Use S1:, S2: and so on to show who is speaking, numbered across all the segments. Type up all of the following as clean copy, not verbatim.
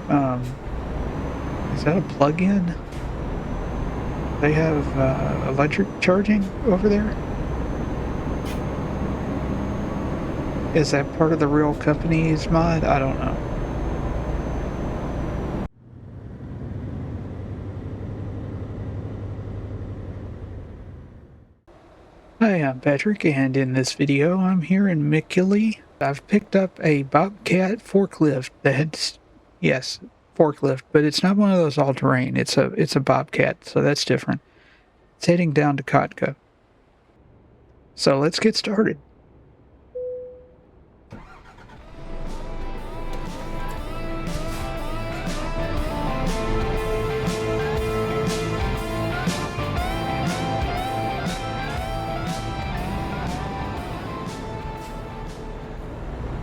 S1: Um, is that a plug-in? They have electric charging over there? Is that part of the real company's mod? I don't know. Hi, I'm Patrick, and in this video, I'm here in McKinley. I've picked up a Bobcat forklift that's, yes, forklift, but it's not one of those all-terrain. It's a Bobcat, so that's different. It's heading down to Kotka. So let's get started.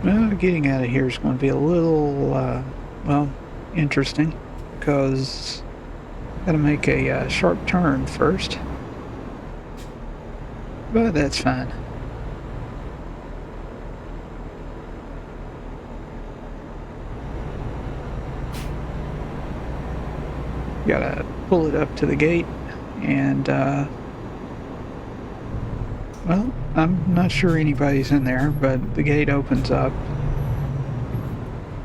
S1: Well, getting out of here is going to be a little, well, interesting, because got to make a sharp turn first, but that's fine. Gotta pull it up to the gate, and, well, I'm not sure anybody's in there, but the gate opens up.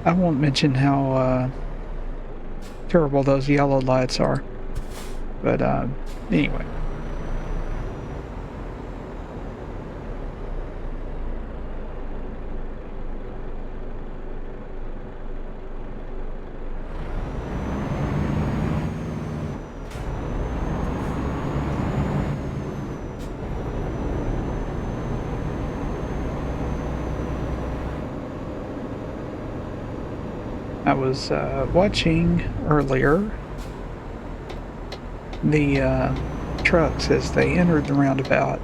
S1: I won't mention how, terrible those yellow lights are, but, anyway. I was watching earlier the trucks as they entered the roundabout.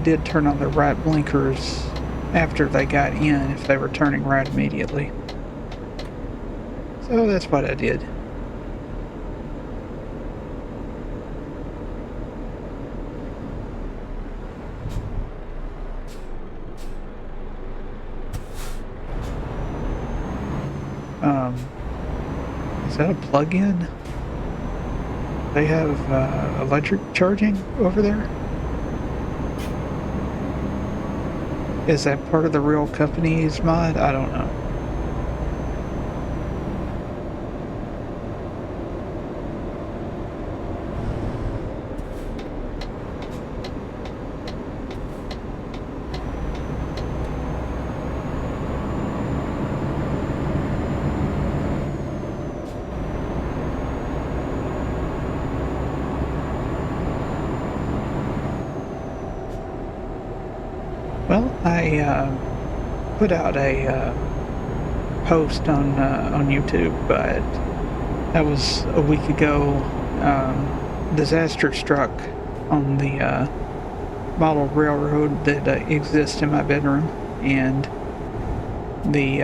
S1: Did turn on their right blinkers after they got in if they were turning right immediately. So that's what I did. Is that a plug-in? They have electric charging over there? Is that part of the real company's mod? I don't know. Well, I put out a post on YouTube, but that was a week ago. Disaster struck on the model railroad that exists in my bedroom, and the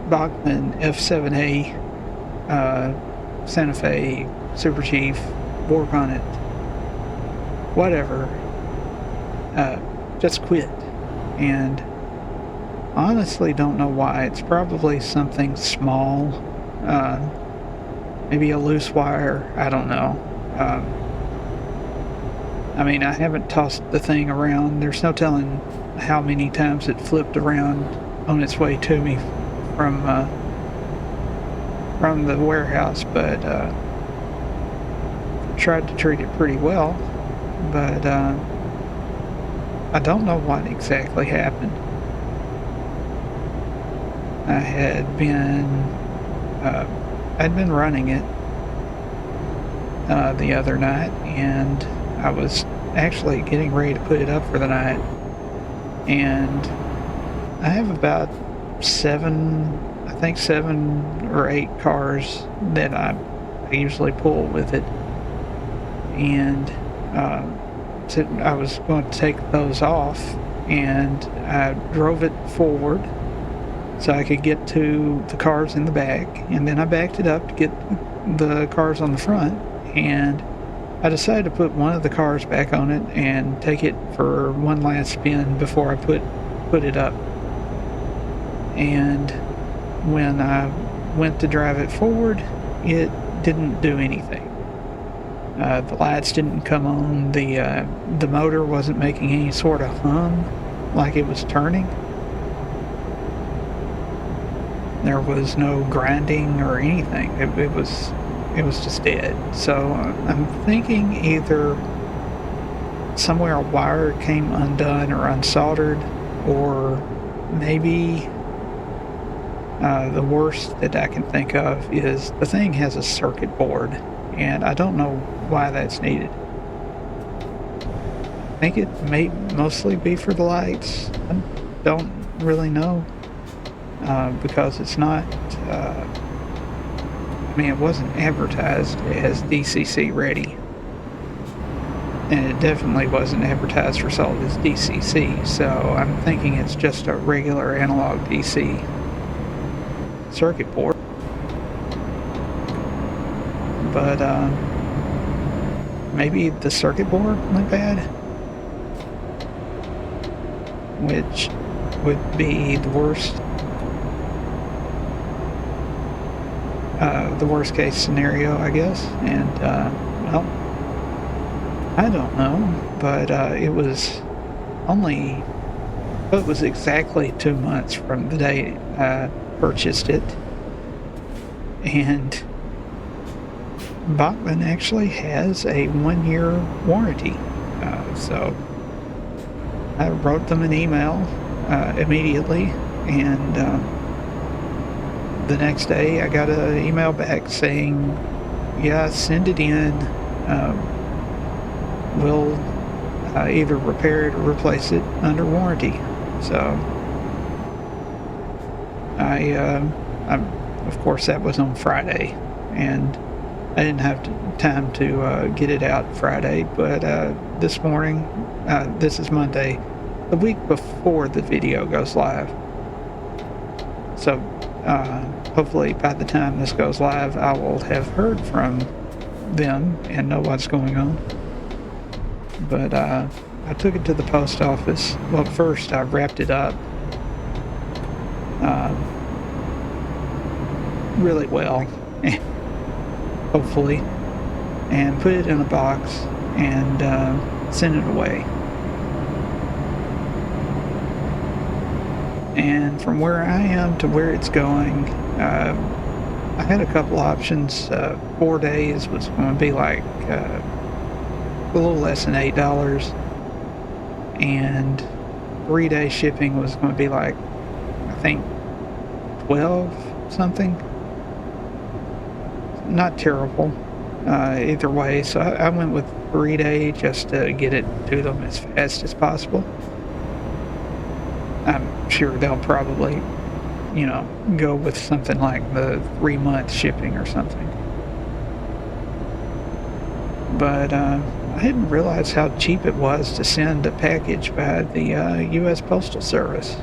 S1: Bachman F7A Santa Fe Super Chief War Bonnet, whatever, just quit. And honestly don't know why. It's probably something small, maybe a loose wire, I don't know. I mean, I haven't tossed the thing around. There's no telling how many times it flipped around on its way to me from the warehouse, but tried to treat it pretty well, but I don't know what exactly happened. I'd been running it the other night, and I was actually getting ready to put it up for the night, and I have about seven or eight cars that I usually pull with it, and so I was going to take those off, and I drove it forward so I could get to the cars in the back, and then I backed it up to get the cars on the front, and I decided to put one of the cars back on it and take it for one last spin before I put it up. And when I went to drive it forward, it didn't do anything. The lights didn't come on. The motor wasn't making any sort of hum like it was turning. There was no grinding or anything. It was just dead. So I'm thinking either somewhere a wire came undone or unsoldered, or maybe the worst that I can think of is the thing has a circuit board, and I don't know why that's needed. I think it may mostly be for the lights. I don't really know, because it's not, it wasn't advertised as DCC ready. And it definitely wasn't advertised or sold as DCC, so I'm thinking it's just a regular analog DC circuit board. But maybe the circuit board went bad, which would be the worst case scenario, I guess. And well, I don't know, but it was exactly 2 months from the day I purchased it, and Bachman actually has a 1-year warranty. So I wrote them an email immediately, and the next day I got an email back saying, yeah, send it in. We'll either repair it or replace it under warranty. So of course, that was on Friday, and I didn't have time to get it out Friday, but this morning, this is Monday, the week before the video goes live. So hopefully by the time this goes live, I will have heard from them and know what's going on. But I took it to the post office. Well, first I wrapped it up really well, hopefully, and put it in a box and sent it away. And from where I am to where it's going, I had a couple options. 4 days was going to be like a little less than $8, and 3-day shipping was going to be like, I think, 12 something. Not terrible either way, so I went with 3-day just to get it to them as fast as possible. I'm sure they'll probably, go with something like the 3-month shipping or something. But I didn't realize how cheap it was to send a package by the U.S. Postal Service.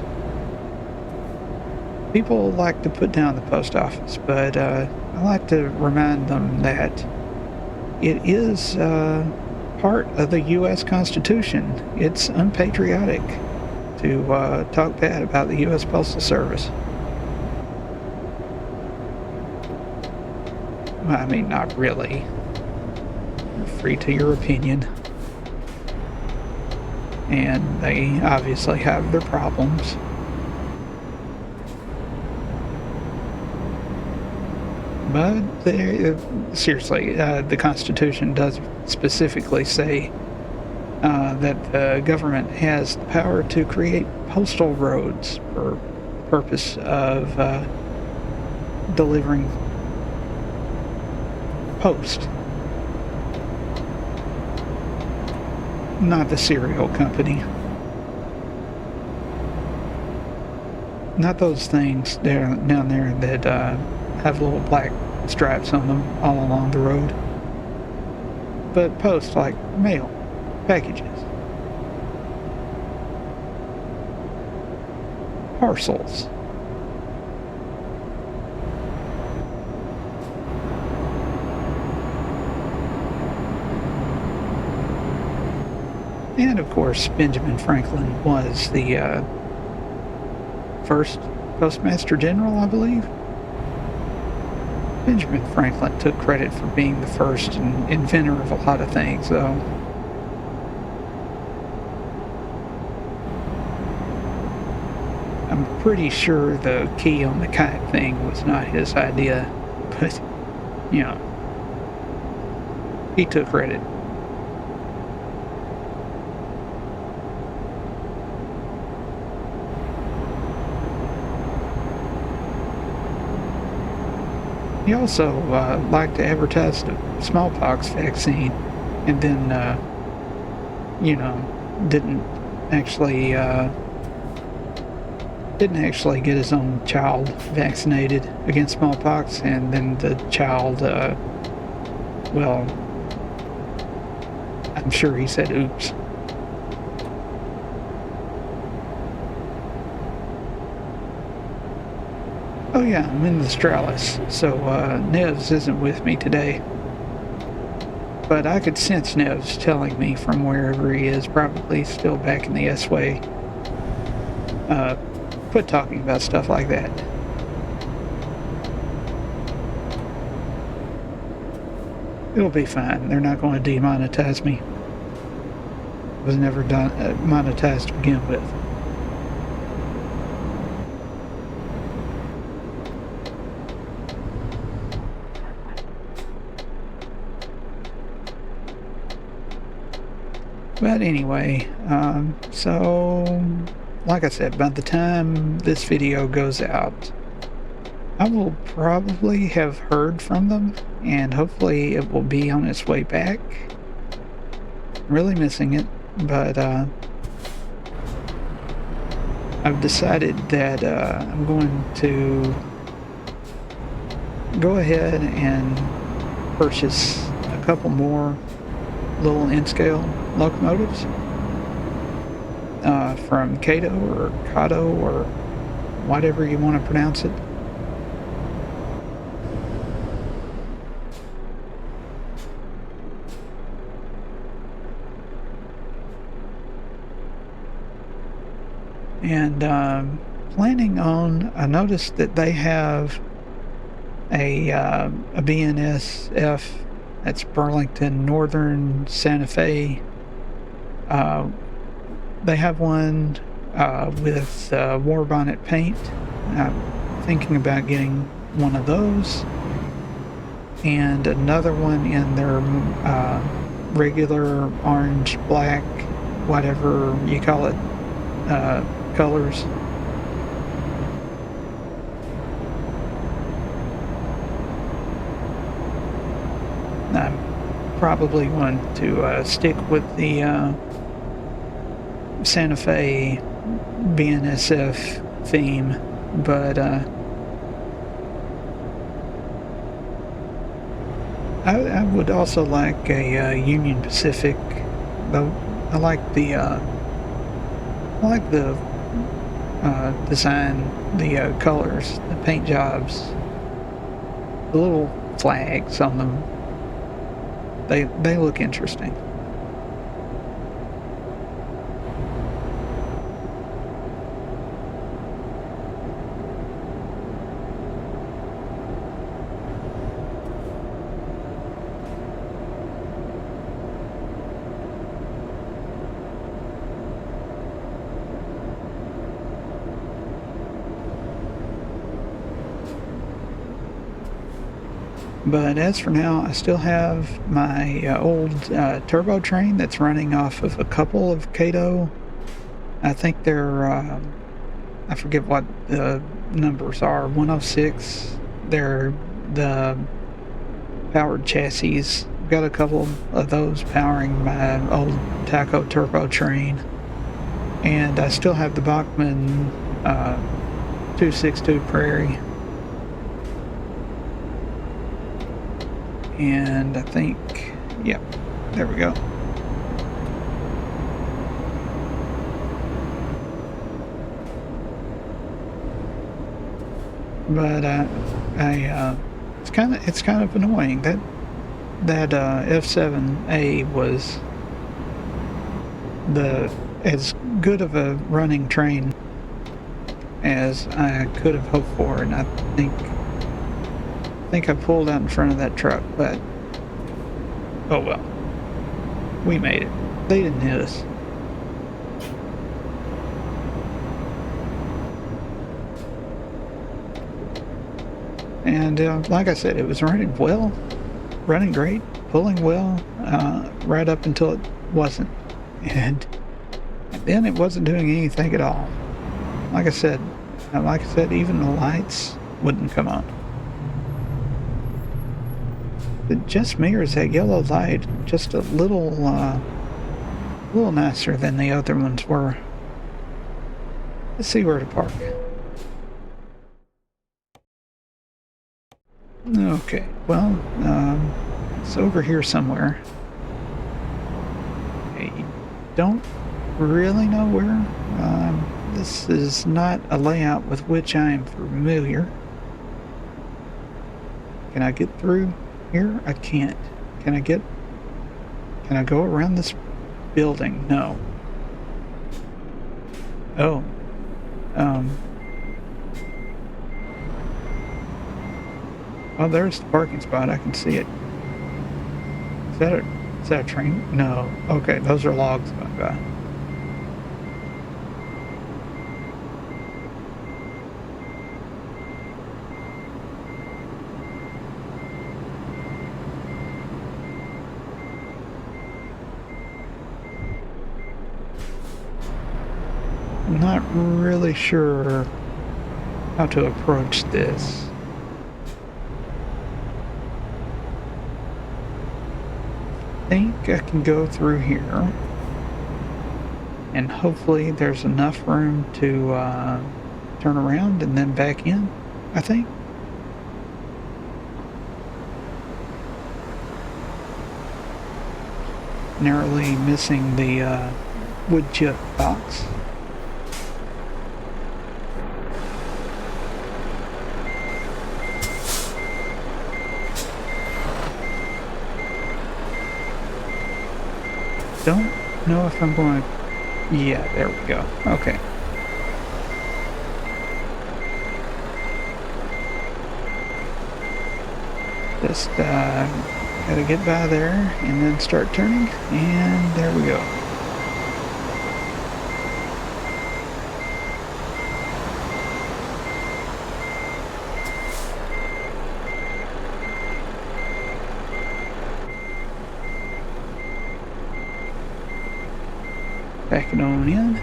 S1: People like to put down the post office, but I like to remind them that it is part of the U.S. Constitution. It's unpatriotic to talk bad about the U.S. Postal Service. Well, I mean, not really. You're free to your opinion. And they obviously have their problems. But seriously, the Constitution does specifically say that the government has the power to create postal roads for the purpose of delivering post. Not the cereal company. Not those things down there that have little black stripes on them all along the road. But post, like mail, packages, parcels. And of course, Benjamin Franklin was the first Postmaster General, I believe. Benjamin Franklin took credit for being the first inventor of a lot of things, though. I'm pretty sure the key on the kite thing was not his idea, but, you know, he took credit. He also liked to advertise the smallpox vaccine, and then, you know, didn't actually get his own child vaccinated against smallpox, and then the child, well, I'm sure he said oops. Oh yeah, I'm in the Stralis, so Nevs isn't with me today. But I could sense Nevs telling me from wherever he is, probably still back in the S-Way. Quit talking about stuff like that. It'll be fine. They're not going to demonetize me. I was never monetized to begin with. But anyway, so like I said, by the time this video goes out, I will probably have heard from them, and hopefully it will be on its way back. I'm really missing it, but I've decided that I'm going to go ahead and purchase a couple more little N-scale locomotives from Kato or Kato or whatever you want to pronounce it. And planning on, I noticed that they have a BNSF, that's Burlington Northern Santa Fe. They have one with war bonnet paint. I'm thinking about getting one of those, and another one in their regular orange, black, whatever you call it, colors. I'm probably going to stick with the Santa Fe BNSF theme, but I would also like a Union Pacific, though I like the design, the colors, the paint jobs, the little flags on them. They look interesting. But as for now, I still have my old turbo train that's running off of a couple of Kato. I think they're, I forget what the numbers are, 106. They're the powered chassis. I've got a couple of those powering my old Taco turbo train. And I still have the Bachmann 262 Prairie. And I think, yep, there we go. But it's kind of annoying that F7A was as good of a running train as I could have hoped for, and I think think I pulled out in front of that truck, but oh well. We made it. They didn't hit us. And like I said, it was running well, running great, pulling well, right up until it wasn't. And then it wasn't doing anything at all. Like I said, even the lights wouldn't come on. It just mirrors that yellow light just a little nicer than the other ones were. Let's see where to park. Okay, well, it's over here somewhere. I don't really know where. This is not a layout with which I am familiar. Can I get through here? I can't. Can I go around this building? No. Oh. Oh, there's the parking spot. I can see it. Is that a train? No. Okay, those are logs going by. I'm not really sure how to approach this. I think I can go through here, and hopefully there's enough room to turn around and then back in, I think. Narrowly missing the wood chip box. Don't know if I'm going to... Yeah, there we go. Okay. Just gotta get by there and then start turning, and there we go. Back it on in.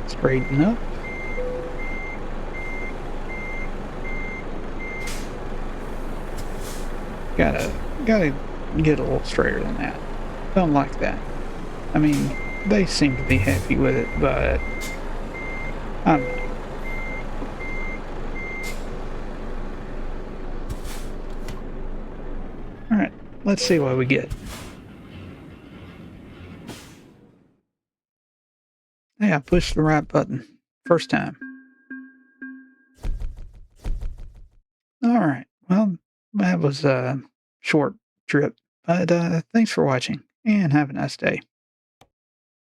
S1: Straighten up. Gotta get a little straighter than that. Don't like that. I mean, they seem to be happy with it, but I don't know. Alright, let's see what we get. Yeah, I pushed the right button. First time. Alright, well, that was a short trip, but thanks for watching, and have a nice day.